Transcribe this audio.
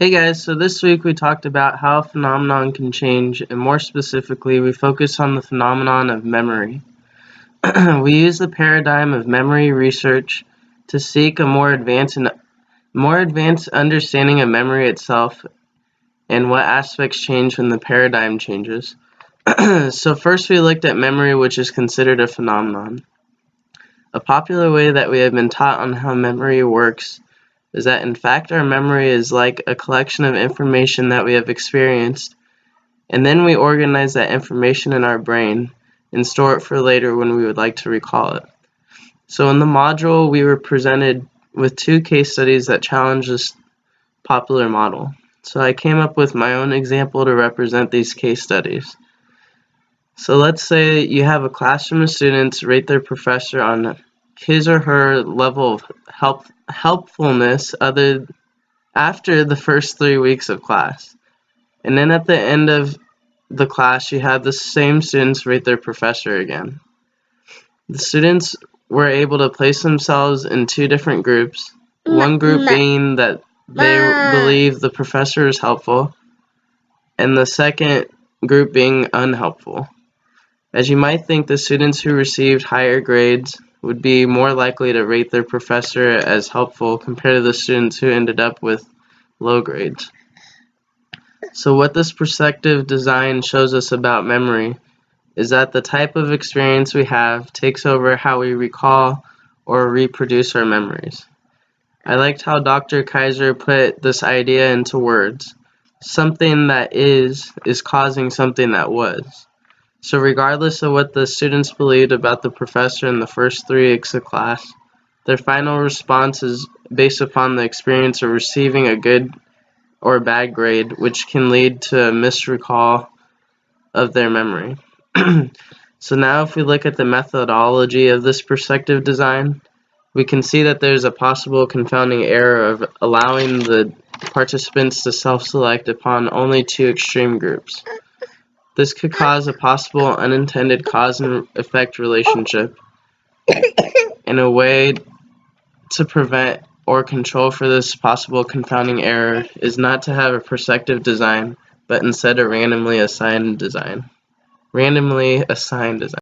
Hey guys, so this week we talked about how a phenomenon can change, and more specifically, we focused on the phenomenon of memory. We use the paradigm of memory research to seek a more advanced understanding of memory itself and what aspects change when the paradigm changes. So first we looked at memory, which is considered a phenomenon. A popular way that we have been taught on how memory works is that in fact our memory is like a collection of information that we have experienced, and then we organize that information in our brain and store it for later when we would like to recall it. So in the module we were presented with two case studies that challenge this popular model. So I came up with my own example to represent these case studies. So let's say you have a classroom of students rate their professor on his or her level of helpfulness after the first 3 weeks of class. And then at the end of the class, you have the same students rate their professor again. The students were able to place themselves in two different groups. One group being that they believe the professor is helpful, and the second group being unhelpful. As you might think, the students who received higher grades would be more likely to rate their professor as helpful compared to the students who ended up with low grades. So what this perspective design shows us about memory is that the type of experience we have takes over how we recall or reproduce our memories. I liked how Dr. Kaiser put this idea into words. Something that is causing something that was. So regardless of what the students believed about the professor in the first 3 weeks of class, their final response is based upon the experience of receiving a good or bad grade, which can lead to a misrecall of their memory. So now if we look at the methodology of this perspective design, we can see that there's a possible confounding error of allowing the participants to self-select upon only two extreme groups. This could cause a possible unintended cause and effect relationship, and a way to prevent or control for this possible confounding error is not to have a perspective design, but instead a randomly assigned design.